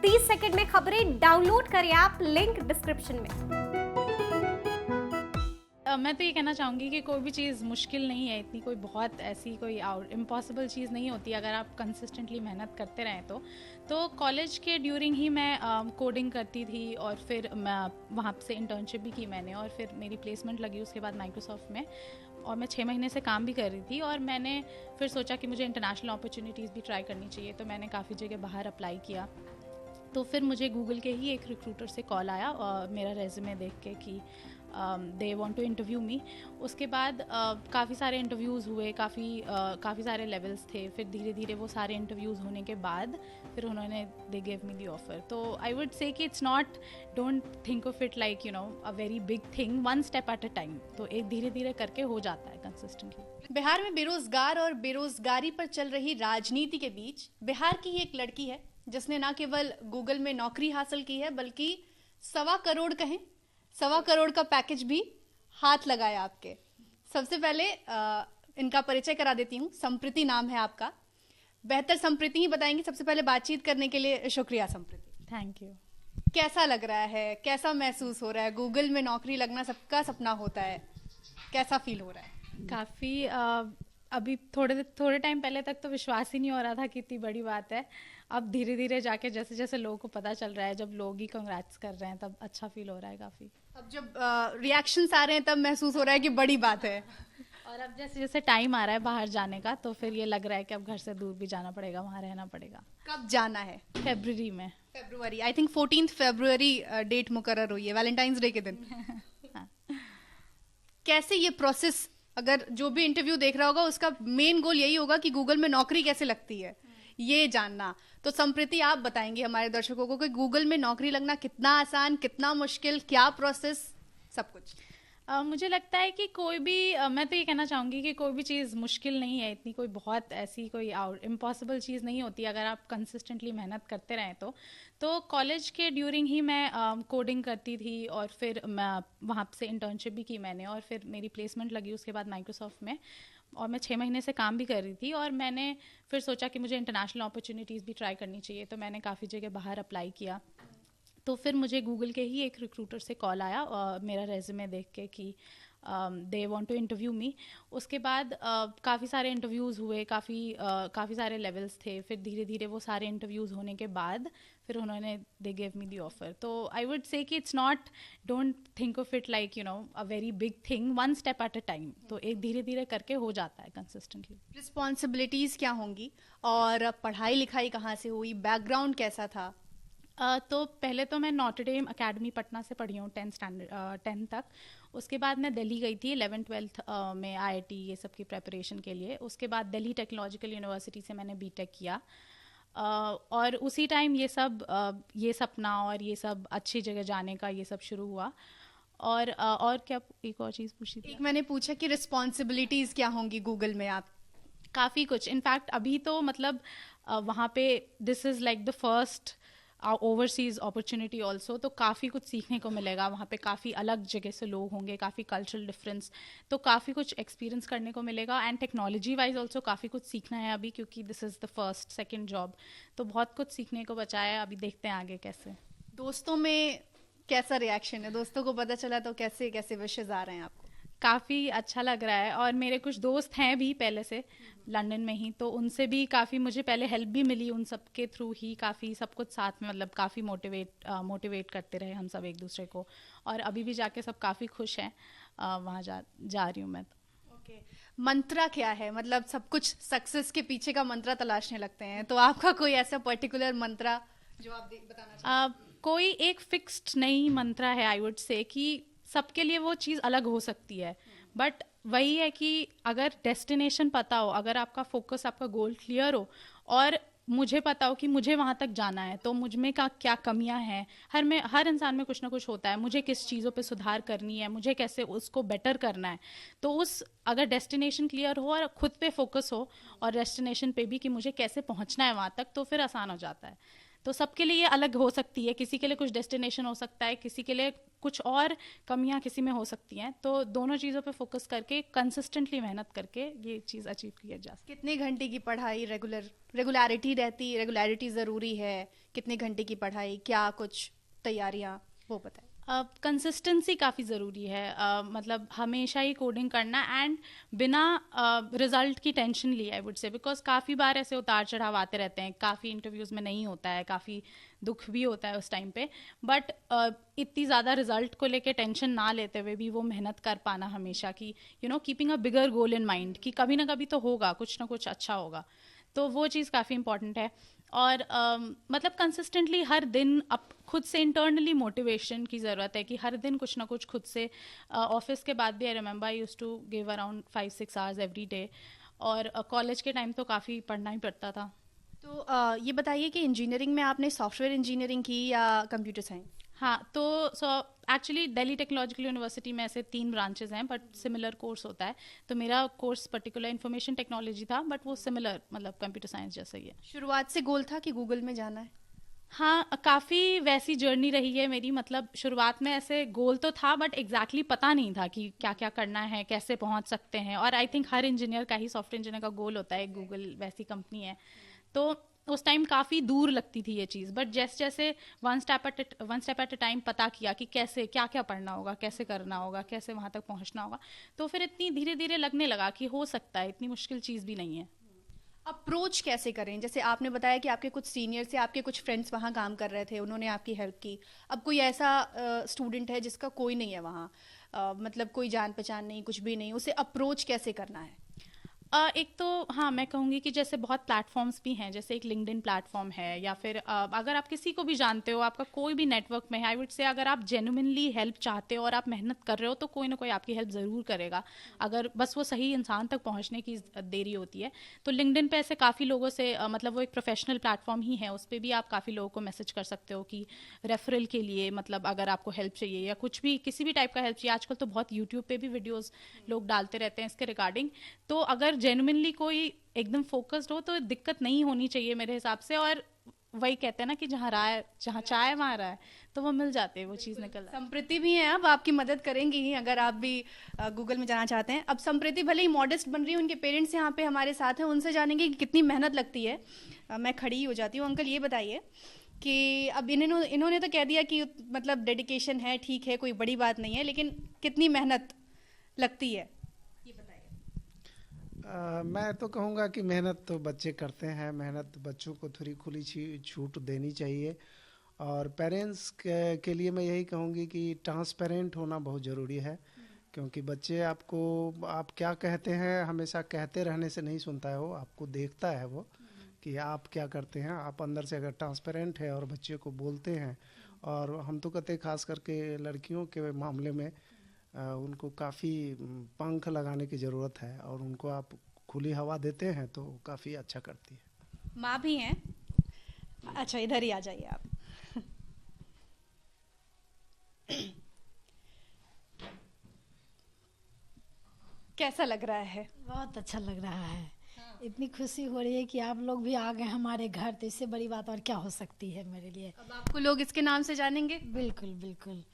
30 second में खबरें download करें आप, लिंक डिस्क्रिप्शन में। मैं तो ये कहना चाहूँगी कि कोई भी चीज़ मुश्किल नहीं है, इतनी कोई बहुत ऐसी कोई इम्पॉसिबल चीज़ नहीं होती अगर आप कंसिस्टेंटली मेहनत करते रहें तो कॉलेज के ड्यूरिंग ही मैं कोडिंग करती थी और फिर मैं वहाँ से इंटर्नशिप भी की मैंने और फिर मेरी प्लेसमेंट लगी उसके बाद माइक्रोसॉफ्ट में और मैं 6 महीने से काम भी कर रही थी और मैंने फिर सोचा कि मुझे इंटरनेशनल अपॉर्चुनिटीज़ भी ट्राई करनी चाहिए, तो मैंने काफ़ी जगह बाहर अप्लाई किया। तो फिर मुझे गूगल के ही एक रिक्रूटर से कॉल आया मेरा रेज्यूमे देख के कि they want to interview me. उसके बाद काफ़ी सारे इंटरव्यूज़ हुए, काफ़ी सारे लेवल्स थे। फिर धीरे धीरे वो सारे इंटरव्यूज़ होने के बाद फिर उन्होंने they give me the offer. तो आई वुड से कि it's not, don't think of it like a very big thing, one step at a time. तो एक धीरे धीरे करके हो जाता है कंसिस्टेंटली। बिहार में बेरोजगार और बेरोजगारी पर चल रही राजनीति के बीच बिहार की एक लड़की है जिसने न केवल गूगल में नौकरी हासिल की है बल्कि 1.25 करोड़ कहें, 1.25 करोड़ का पैकेज भी हाथ लगाया आपके। सबसे पहले इनका परिचय करा देती हूँ। संप्रीति नाम है आपका। बेहतर संप्रीति ही बताएंगी। सबसे पहले बातचीत करने के लिए शुक्रिया संप्रीति। Thank you. कैसा लग रहा है, कैसा महसूस हो रहा है? गूगल में नौकरी लगना सबका सपना होता है, कैसा फील हो रहा है? काफ़ी अभी थोड़े टाइम पहले तक तो विश्वास ही नहीं हो रहा था कि इतनी बड़ी बात है। अब धीरे धीरे जाके जैसे जैसे लोगों को पता चल रहा है, जब लोग ही कंग्रेट्स कर रहे हैं, तब अच्छा फील हो रहा है काफ़ी। अब जब रिएक्शंस आ रहे हैं तब महसूस हो रहा है कि बड़ी बात है। और अब जैसे जैसे टाइम आ रहा है बाहर जाने का तो फिर ये लग रहा है कि अब घर से दूर भी जाना पड़ेगा, वहाँ रहना पड़ेगा। कब जाना है? फरवरी में। फरवरी, आई थिंक 14 फरवरी डेट मुकर्रर हुई है, वैलेंटाइंस डे के दिन। हाँ। कैसे ये प्रोसेस, अगर जो भी इंटरव्यू देख रहा होगा उसका मेन गोल यही होगा कि गूगल में नौकरी कैसे लगती है, ये जानना। तो संप्रीति आप बताएंगे हमारे दर्शकों को कि गूगल में नौकरी लगना कितना आसान, कितना मुश्किल, क्या प्रोसेस, सब कुछ। मुझे लगता है कि कोई भी मैं तो ये कहना चाहूँगी कि कोई भी चीज़ मुश्किल नहीं है, इतनी कोई बहुत ऐसी कोई इम्पॉसिबल चीज़ नहीं होती अगर आप कंसिस्टेंटली मेहनत करते रहें तो कॉलेज के ड्यूरिंग ही मैं कोडिंग करती थी और फिर मैं वहाँ से इंटर्नशिप भी की मैंने और फिर मेरी प्लेसमेंट लगी उसके बाद माइक्रोसॉफ्ट में और मैं 6 महीने से काम भी कर रही थी और मैंने फिर सोचा कि मुझे इंटरनेशनल अपॉर्चुनिटीज़ भी ट्राई करनी चाहिए, तो मैंने काफ़ी जगह बाहर अप्लाई किया। तो फिर मुझे गूगल के ही एक रिक्रूटर से कॉल आया मेरा रेज्यूमे देख के कि they want to interview me. उसके बाद काफ़ी सारे इंटरव्यूज़ हुए, काफ़ी सारे लेवल्स थे। फिर धीरे धीरे वो सारे इंटरव्यूज़ होने के बाद फिर उन्होंने they give me the offer. तो आई वुड से कि it's not, don't think of it like a very big thing, one step at a time. तो एक धीरे धीरे करके हो जाता है कंसिस्टेंटली। रिस्पॉन्सिबिलिटीज क्या होंगी और पढ़ाई लिखाई कहाँ से हुई, बैकग्राउंड कैसा था? तो पहले तो मैं नॉटर डेम अकेडमी पटना से पढ़ी हूँ 10 तक। उसके बाद मैं दिल्ली गई थी 11th-12th में आईआईटी ये सब की प्रेपरेशन के लिए। उसके बाद दिल्ली टेक्नोलॉजिकल यूनिवर्सिटी से मैंने बीटेक किया और उसी टाइम ये सपना और ये सब अच्छी जगह जाने का ये सब शुरू हुआ। और क्या एक और चीज़ पूछी थी? एक मैंने पूछा कि रिस्पॉन्सिबिलिटीज क्या होंगी गूगल में। आप काफ़ी कुछ, इनफैक्ट अभी तो मतलब वहाँ पे this is like the first overseas opportunity also, तो काफ़ी कुछ सीखने को मिलेगा। वहाँ पे काफ़ी अलग जगह से लोग होंगे, काफ़ी कल्चरल डिफरेंस, तो काफ़ी कुछ एक्सपीरियंस करने को मिलेगा। एंड टेक्नोलॉजी वाइज ऑल्सो काफ़ी कुछ सीखना है अभी, क्योंकि this is the first second job, तो बहुत कुछ सीखने को बचा है। अभी देखते हैं आगे कैसे। दोस्तों में कैसा रिएक्शन है? दोस्तों को पता चला तो कैसे कैसे विशेष आ रहे हैं आपको? काफ़ी अच्छा लग रहा है और मेरे कुछ दोस्त हैं भी पहले से लंदन में ही, तो उनसे भी काफ़ी मुझे पहले हेल्प भी मिली, उन सब के थ्रू ही काफ़ी सब कुछ साथ में, मतलब काफ़ी मोटिवेट करते रहे हम सब एक दूसरे को। और अभी भी जाके सब काफ़ी खुश हैं। वहाँ जा रही हूँ मैं। ओके, मंत्रा क्या है? मतलब सब कुछ सक्सेस के पीछे का मंत्रा तलाशने लगते हैं, तो आपका कोई ऐसा पर्टिकुलर मंत्रा जो आप बताना चाहते हैं? कोई एक फिक्स्ड नहीं मंत्रा है। आई वुड से कि सबके लिए वो चीज़ अलग हो सकती है, बट वही है कि अगर डेस्टिनेशन पता हो, अगर आपका फोकस, आपका गोल क्लियर हो और मुझे पता हो कि मुझे वहाँ तक जाना है, तो मुझ में क्या कमियाँ हैं, हर इंसान में कुछ ना कुछ होता है, मुझे किस चीज़ों पे सुधार करनी है, मुझे कैसे उसको बेटर करना है, तो अगर डेस्टिनेशन क्लियर हो और खुद पे फोकस हो और डेस्टिनेशन पे भी कि मुझे कैसे पहुँचना है वहाँ तक, तो फिर आसान हो जाता है। तो सबके लिए ये अलग हो सकती है, किसी के लिए कुछ डेस्टिनेशन हो सकता है, किसी के लिए कुछ और कमियां किसी में हो सकती हैं। तो दोनों चीज़ों पे फोकस करके कंसिस्टेंटली मेहनत करके ये चीज़ अचीव किया जा सकती कितने घंटे की पढ़ाई रेगुलरिटी ज़रूरी है? कितने घंटे की पढ़ाई, क्या कुछ तैयारियां, वो बताएं। है। कंसिस्टेंसी काफ़ी ज़रूरी है। मतलब हमेशा ही कोडिंग करना एंड बिना रिजल्ट की टेंशन ली, आई वुड से, बिकॉज काफ़ी बार ऐसे उतार चढ़ाव आते रहते हैं, काफ़ी इंटरव्यूज़ में नहीं होता है, काफ़ी दुख भी होता है उस टाइम पे, बट इतनी ज़्यादा रिजल्ट को लेके टेंशन ना लेते हुए भी वो मेहनत कर पाना हमेशा, की keeping a bigger goal in mind, कि कभी ना कभी तो होगा, कुछ ना कुछ अच्छा होगा। तो वो चीज़ काफ़ी इंपॉर्टेंट है। और मतलब कंसिस्टेंटली हर दिन खुद से इंटरनली मोटिवेशन की ज़रूरत है, कि हर दिन कुछ ना कुछ खुद से, ऑफिस के बाद भी I remember I used to give around 5-6 hours every day, और कॉलेज के टाइम तो काफ़ी पढ़ना ही पड़ता था। तो ये बताइए कि इंजीनियरिंग में आपने सॉफ्टवेयर इंजीनियरिंग की या कंप्यूटर साइंस? हाँ, तो एक्चुअली दिल्ली टेक्नोलॉजिकल यूनिवर्सिटी में ऐसे 3 ब्रांचेस हैं, बट सिमिलर कोर्स होता है। तो मेरा कोर्स पर्टिकुलर इन्फॉर्मेशन टेक्नोलॉजी था, बट वो सिमिलर, मतलब कंप्यूटर साइंस जैसा ही है। शुरुआत से गोल था कि गूगल में जाना है? हाँ, काफ़ी वैसी जर्नी रही है मेरी। मतलब शुरुआत में ऐसे गोल तो था, बट एग्जैक्टली पता नहीं था कि क्या क्या करना है, कैसे पहुंच सकते हैं। और आई थिंक हर इंजीनियर का ही, सॉफ्टवेयर इंजीनियर का गोल होता है, गूगल वैसी कंपनी है। तो उस टाइम काफ़ी दूर लगती थी ये चीज़, बट जैसे जैसे one step at a time पता किया कि कैसे क्या क्या पढ़ना होगा, कैसे करना होगा, कैसे वहाँ तक पहुँचना होगा, तो फिर इतनी धीरे धीरे लगने लगा कि हो सकता है, इतनी मुश्किल चीज़ भी नहीं है। अप्रोच कैसे करें? जैसे आपने बताया कि आपके कुछ सीनियर्स या आपके कुछ फ्रेंड्स वहाँ काम कर रहे थे, उन्होंने आपकी हेल्प की। अब कोई ऐसा स्टूडेंट है जिसका कोई नहीं है वहाँ, मतलब कोई जान पहचान नहीं, कुछ भी नहीं, उसे अप्रोच कैसे करना है? एक तो हाँ, मैं कहूँगी कि जैसे बहुत प्लेटफॉर्म्स भी हैं, जैसे एक लिंक्डइन प्लेटफॉर्म है, या फिर अगर आप किसी को भी जानते हो, आपका कोई भी नेटवर्क में है, आई वुड से अगर आप जेन्युइनली हेल्प चाहते हो और आप मेहनत कर रहे हो, तो कोई ना कोई आपकी हेल्प ज़रूर करेगा, अगर बस वो सही इंसान तक पहुँचने की देरी होती है। तो लिंक्डइन पे ऐसे काफ़ी लोगों से, मतलब वो एक प्रोफेशनल प्लेटफॉर्म ही है, उस पर भी आप काफ़ी लोगों को मैसेज कर सकते हो कि रेफरल के लिए, मतलब अगर आपको हेल्प चाहिए या कुछ भी, किसी भी टाइप का हेल्प चाहिए। आजकल तो बहुत यूट्यूब पे भी वीडियोज़ लोग डालते रहते हैं इसके रिगार्डिंग। तो अगर जेन्युइनली कोई एकदम फोकस्ड हो तो दिक्कत नहीं होनी चाहिए मेरे हिसाब से। और वही कहते हैं ना कि जहाँ राय, जहाँ चाय वहाँ राय, तो वो मिल जाते हैं, वो चीज़ निकल आती है। संप्रीति भी है, अब आपकी मदद करेंगी ही अगर आप भी गूगल में जाना चाहते हैं। अब संप्रीति भले ही मॉडेस्ट बन रही है, उनके पेरेंट्स यहाँ पे हमारे साथ हैं, उनसे जानेंगे कि कितनी मेहनत लगती है। मैं खड़ी हो जाती हूँ। अंकल, ये बताइए कि अब इन्होंने तो कह दिया कि मतलब डेडिकेशन है, ठीक है, कोई बड़ी बात नहीं है, लेकिन कितनी मेहनत लगती है, ये बताइए। मैं तो कहूँगा कि मेहनत तो बच्चे करते हैं, मेहनत बच्चों को थोड़ी खुली छूट देनी चाहिए। और पेरेंट्स के लिए मैं यही कहूँगी कि ट्रांसपेरेंट होना बहुत ज़रूरी है, क्योंकि बच्चे आपको, आप क्या कहते हैं हमेशा कहते रहने से नहीं सुनता है, वो आपको देखता है, वो कि आप क्या करते हैं। आप अंदर से अगर ट्रांसपेरेंट है और बच्चे को बोलते हैं, और हम तो कहते हैं खास करके लड़कियों के मामले में उनको काफ़ी पंख लगाने की ज़रूरत है, और उनको आप खुली हवा देते हैं तो काफ़ी अच्छा करती है। माँ भी हैं? अच्छा, इधर ही आ जाइए आप। कैसा लग रहा है? बहुत अच्छा लग रहा है। इतनी खुशी हो रही है कि आप लोग भी आ गए हमारे घर, तो इससे बड़ी बात और क्या हो सकती है मेरे लिए। अब आपको लोग इसके नाम से जानेंगे? बिल्कुल बिल्कुल,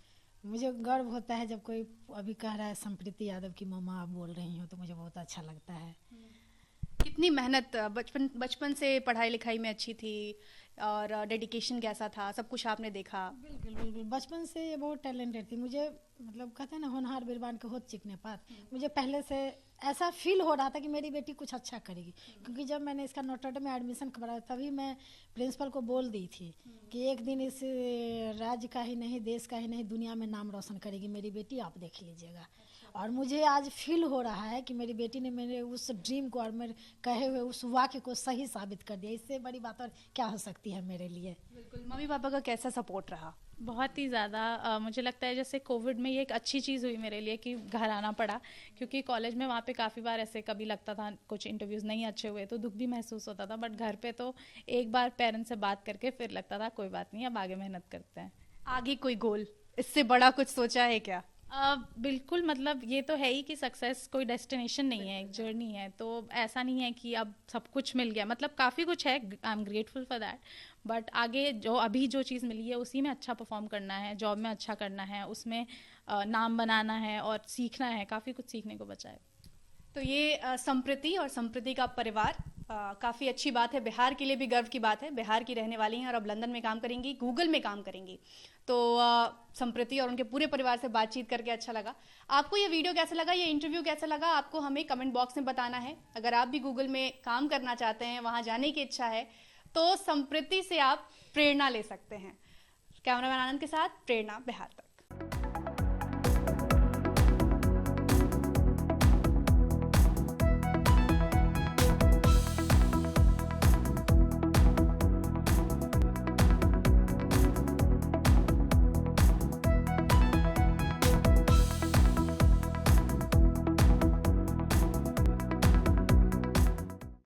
मुझे गर्व होता है जब कोई अभी कह रहा है संप्रीति यादव की मम्मा आप बोल रही हो, तो मुझे बहुत अच्छा लगता है। कितनी मेहनत, बचपन से पढ़ाई लिखाई में अच्छी थी, और डेडिकेशन कैसा था, सब कुछ आपने देखा? बिल्कुल बिल्कुल, बचपन से ये बहुत टैलेंटेड थी। मुझे मतलब कहते हैं ना, होनहार बिरबान के होत चिकने पात, मुझे पहले से ऐसा फील हो रहा था कि मेरी बेटी कुछ अच्छा करेगी। क्योंकि जब मैंने इसका नोटरडेम में एडमिशन कराया, तभी मैं प्रिंसिपल को बोल दी थी कि एक दिन इस राज्य का ही नहीं, देश का ही नहीं, दुनिया में नाम रोशन करेगी मेरी बेटी, आप देख लीजिएगा। और मुझे आज फील हो रहा है कि मेरी बेटी ने मेरे उस ड्रीम को और मेरे कहे हुए उस वाक्य को सही साबित कर दिया। इससे बड़ी बात और क्या हो सकती है मेरे लिए। बिल्कुल। मम्मी पापा का कैसा सपोर्ट रहा? बहुत ही ज़्यादा। मुझे लगता है जैसे कोविड में ये एक अच्छी चीज़ हुई मेरे लिए कि घर आना पड़ा, क्योंकि कॉलेज में वहाँ पे काफ़ी बार ऐसे कभी लगता था कुछ इंटरव्यूज़ नहीं अच्छे हुए तो दुख भी महसूस होता था, बट घर पे तो एक बार पेरेंट्स से बात करके फिर लगता था कोई बात नहीं, अब आगे मेहनत करते हैं। आगे कोई गोल, इससे बड़ा कुछ सोचा है क्या? बिल्कुल, मतलब ये तो है ही कि सक्सेस कोई डेस्टिनेशन नहीं है, एक जर्नी है। तो ऐसा नहीं है कि अब सब कुछ मिल गया, मतलब काफ़ी कुछ है, I am grateful for that. But आगे जो अभी जो चीज़ मिली है उसी में अच्छा परफॉर्म करना है, जॉब में अच्छा करना है, उसमें नाम बनाना है और सीखना है, काफ़ी कुछ सीखने को बचा है। तो ये संप्रीति और संप्रीति का परिवार काफ़ी अच्छी बात है, बिहार के लिए भी गर्व की बात है। बिहार की रहने वाली हैं और अब लंदन में काम करेंगी, गूगल में काम करेंगी। तो संप्रीति और उनके पूरे परिवार से बातचीत करके अच्छा लगा। आपको ये वीडियो कैसा लगा, ये इंटरव्यू कैसा लगा, आपको हमें कमेंट बॉक्स में बताना है। अगर आप भी गूगल में काम करना चाहते हैं, वहाँ जाने की इच्छा है, तो संप्रीति से आप प्रेरणा ले सकते हैं। कैमरामैन आनंद के साथ प्रेरणा, बिहार तक।